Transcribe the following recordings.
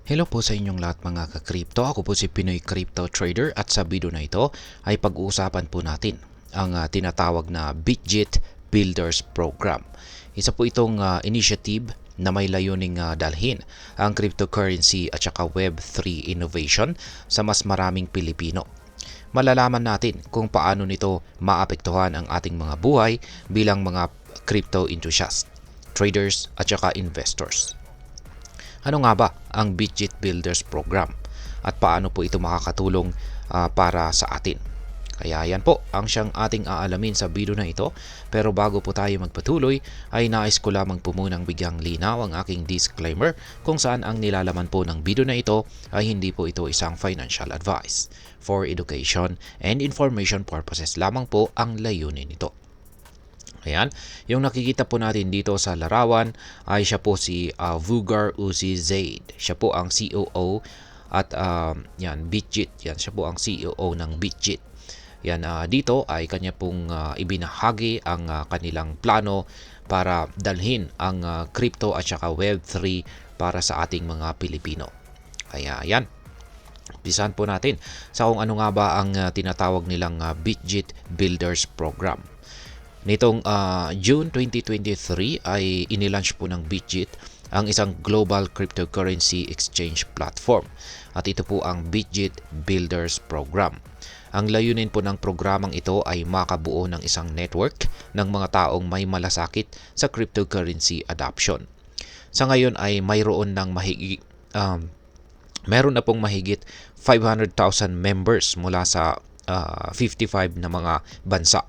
Hello po sa inyong lahat mga ka-crypto. Ako po si Pinoy Crypto Trader at sa video na ito ay pag-uusapan po natin ang tinatawag na Bitget Builders Program. Isa po itong initiative na may layuning dalhin ang cryptocurrency at saka Web3 innovation sa mas maraming Pilipino. Malalaman natin kung paano nito maapektuhan ang ating mga buhay bilang mga crypto enthusiasts, traders at saka investors. Ano nga ba ang Bitget Builders Program at paano po ito makakatulong para sa atin? Kaya yan po ang siyang ating aalamin sa video na ito. Pero bago po tayo magpatuloy ay nais ko lamang po munang bigyang linaw ang aking disclaimer kung saan ang nilalaman po ng video na ito ay hindi po ito isang financial advice. For education and information purposes lamang po ang layunin nito. Ayan, yung nakikita po natin dito sa larawan ay siya po si Vugar Uzi Zaid. Siya po ang COO at yan, Bitget. Yan, siya po ang COO ng Bitget. Yan, dito ay kanya pong ibinahagi ang kanilang plano para dalhin ang crypto at saka Web3 para sa ating mga Pilipino. Kaya yan, umpisahan po natin sa kung ano nga ba ang tinatawag nilang Bitget Builders Program. Nitong June 2023 ay inilaunch po ng Bitget ang isang global cryptocurrency exchange platform at ito po ang Bitget Builders Program. Ang layunin po ng programang ito ay makabuo ng isang network ng mga taong may malasakit sa cryptocurrency adoption. Sa ngayon ay mayroon meron na pong mahigit 500,000 members mula sa 55 na mga bansa.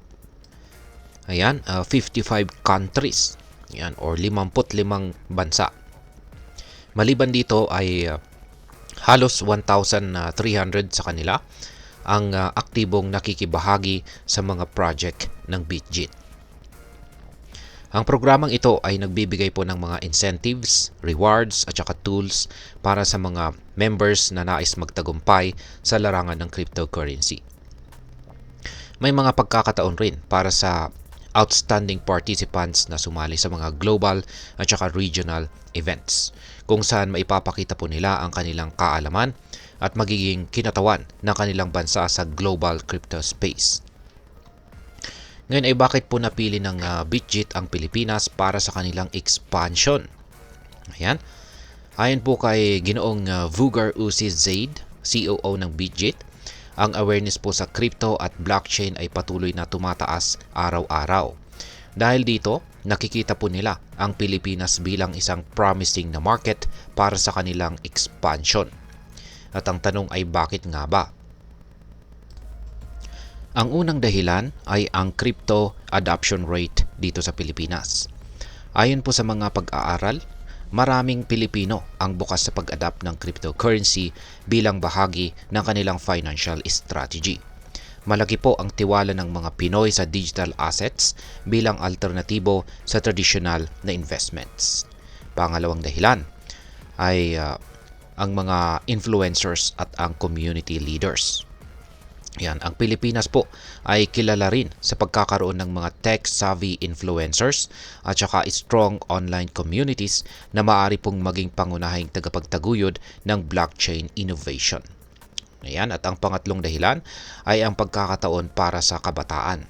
Ayan, 55 countries. Ayan, or 55 bansa. Maliban dito ay halos 1,300 sa kanila ang aktibong nakikibahagi sa mga project ng Bitget. Ang programang ito ay nagbibigay po ng mga incentives, rewards at saka tools para sa mga members na nais magtagumpay sa larangan ng cryptocurrency. May mga pagkakataon rin para sa outstanding participants na sumali sa mga global at saka regional events kung saan maipapakita po nila ang kanilang kaalaman at magiging kinatawan ng kanilang bansa sa global crypto space. Ngayon ay bakit po napili ng Bitget ang Pilipinas para sa kanilang expansion? Ayan. Ayon po kay Ginoong Vugar Uzi Zaid, COO ng Bitget, ang awareness po sa crypto at blockchain ay patuloy na tumataas araw-araw. Dahil dito, nakikita po nila ang Pilipinas bilang isang promising na market para sa kanilang expansion. At ang tanong ay bakit nga ba? Ang unang dahilan ay ang crypto adoption rate dito sa Pilipinas. Ayon po sa mga pag-aaral, maraming Pilipino ang bukas sa pag-adapt ng cryptocurrency bilang bahagi ng kanilang financial strategy. Malaki po ang tiwala ng mga Pinoy sa digital assets bilang alternatibo sa traditional na investments. Pangalawang dahilan ay ang mga influencers at ang community leaders. Yan, ang Pilipinas po ay kilala rin sa pagkakaroon ng mga tech-savvy influencers at saka strong online communities na maaari pong maging pangunahing tagapagtaguyod ng blockchain innovation. Ayan, at ang pangatlong dahilan ay ang pagkakataon para sa kabataan.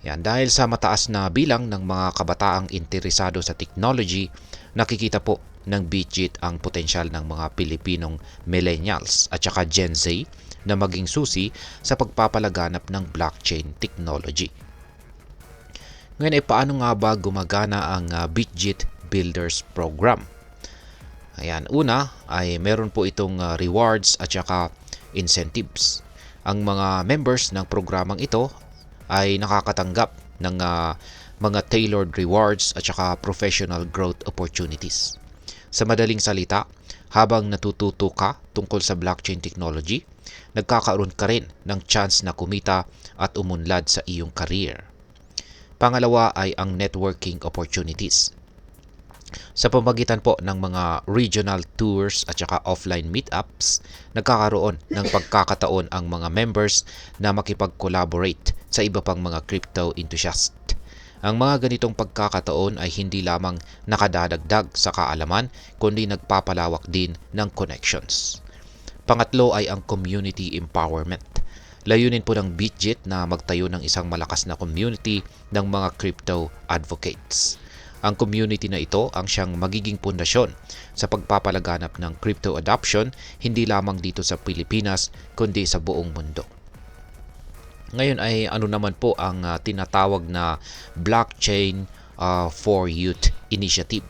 Yan, dahil sa mataas na bilang ng mga kabataang interesado sa technology, nakikita po ng Bitget ang potensyal ng mga Pilipinong millennials at saka Gen Z na maging susi sa pagpapalaganap ng blockchain technology. Ngayon ay paano nga ba gumagana ang Bitget Builders Program? Ayan, una ay meron po itong rewards at saka incentives. Ang mga members ng programang ito ay nakakatanggap ng mga tailored rewards at saka professional growth opportunities. Sa madaling salita, habang natututo ka tungkol sa blockchain technology, nagkakaroon ka rin ng chance na kumita at umunlad sa iyong career. Pangalawa ay ang networking opportunities. Sa pamamagitan po ng mga regional tours at saka offline meetups, nagkakaroon ng pagkakataon ang mga members na makipag-collaborate sa iba pang mga crypto enthusiast. Ang mga ganitong pagkakataon ay hindi lamang nakadadagdag sa kaalaman kundi nagpapalawak din ng connections. Pangatlo ay ang community empowerment. Layunin po ng BitJet na magtayo ng isang malakas na community ng mga crypto advocates. Ang community na ito ang siyang magiging pundasyon sa pagpapalaganap ng crypto adoption hindi lamang dito sa Pilipinas kundi sa buong mundo. Ngayon ay ano naman po ang tinatawag na Blockchain for Youth Initiative.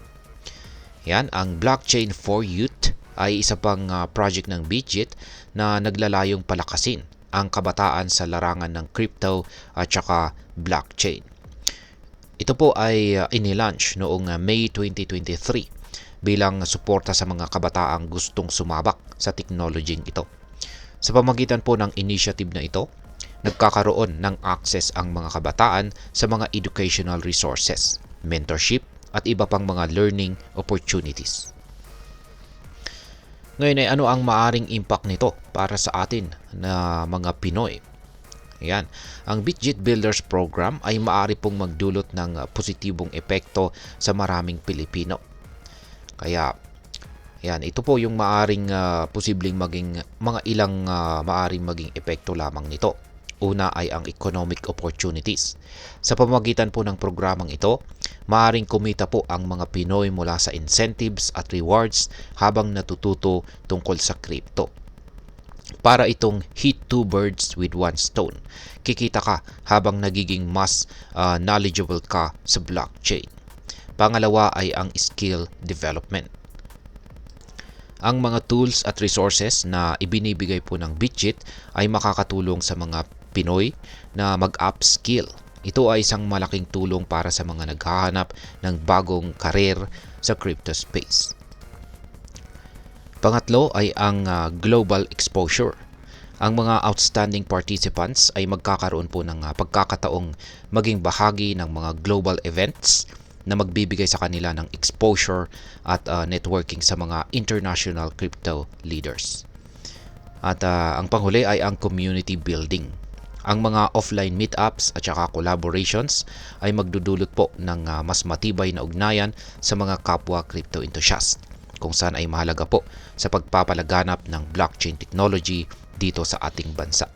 Yan, ang Blockchain for Youth ay isa pang project ng BitJet na naglalayong palakasin ang kabataan sa larangan ng crypto at saka blockchain. Ito po ay inilaunch noong May 2023 bilang suporta sa mga kabataang gustong sumabak sa teknologyeng ito. Sa pamamagitan po ng initiative na ito, nagkakaroon ng access ang mga kabataan sa mga educational resources, mentorship at iba pang mga learning opportunities. Ngayon ay ano ang maaring impact nito para sa atin na mga Pinoy? Ayan. Ang BitJet Builders Program ay maaari pong magdulot ng positibong epekto sa maraming Pilipino. Kaya, yan, ito po yung maaring posibleng maging mga ilang maaring maging epekto lamang nito. Una ay ang economic opportunities. Sa pamamagitan po ng programang ito, maaring kumita po ang mga Pinoy mula sa incentives at rewards habang natututo tungkol sa crypto. Para itong hit two birds with one stone. Kikita ka habang nagiging mas knowledgeable ka sa blockchain. Pangalawa ay ang skill development. Ang mga tools at resources na ibinibigay po ng BitJet ay makakatulong sa mga Pinoy na mag-upskill. Ito ay isang malaking tulong para sa mga naghahanap ng bagong karir sa crypto space. Pangatlo ay ang global exposure. Ang mga outstanding participants ay magkakaroon po ng pagkakataong maging bahagi ng mga global events na magbibigay sa kanila ng exposure at networking sa mga international crypto leaders. At ang panghuli ay ang community building. Ang mga offline meetups at saka collaborations ay magdudulot po ng mas matibay na ugnayan sa mga kapwa crypto enthusiasts, kung saan ay mahalaga po sa pagpapalaganap ng blockchain technology dito sa ating bansa.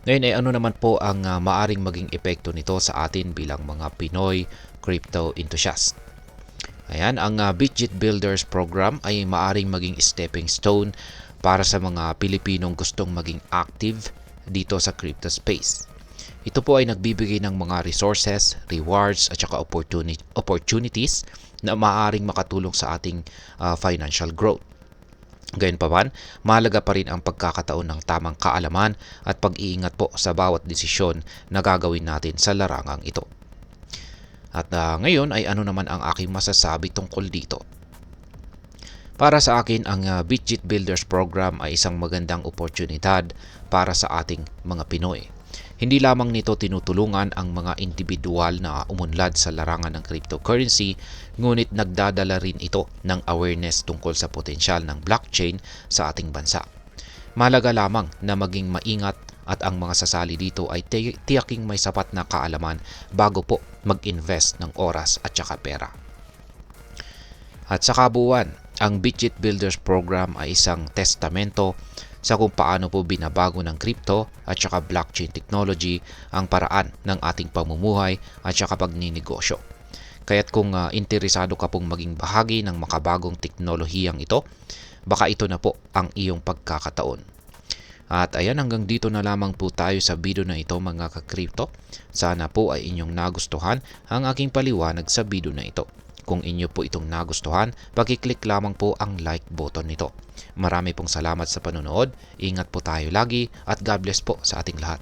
Ngayon ay ano naman po ang maaring maging epekto nito sa atin bilang mga Pinoy crypto enthusiasts. Ayan, ang BitJet Builders Program ay maaring maging stepping stone para sa mga Pilipinong gustong maging active dito sa crypto space. Ito po ay nagbibigay ng mga resources, rewards at saka opportunities na maaaring makatulong sa ating financial growth. Gayunpaman, mahalaga pa rin ang pagkakataon ng tamang kaalaman at pag-iingat po sa bawat desisyon na gagawin natin sa larangang ito. At ngayon ay ano naman ang aking masasabi tungkol dito? Para sa akin, ang BitJet Builders Program ay isang magandang oportunidad para sa ating mga Pinoy. Hindi lamang nito tinutulungan ang mga individual na umunlad sa larangan ng cryptocurrency, ngunit nagdadala rin ito ng awareness tungkol sa potensyal ng blockchain sa ating bansa. Mahalaga lamang na maging maingat at ang mga sasali dito ay tiyaking may sapat na kaalaman bago po mag-invest ng oras at saka pera. At sa kabuuan, ang BitJet Builders Program ay isang testamento sa kung paano po binabago ng crypto at saka blockchain technology ang paraan ng ating pamumuhay at saka pagninegosyo. Kaya't kung interesado ka pong maging bahagi ng makabagong teknolohiyang ito, baka ito na po ang iyong pagkakataon. At ayan, hanggang dito na lamang po tayo sa video na ito mga ka-crypto. Sana po ay inyong nagustuhan ang aking paliwanag sa video na ito. Kung inyo po itong nagustuhan, pag-click lamang po ang like button nito. Marami pong salamat sa panonood, ingat po tayo lagi at God bless po sa ating lahat.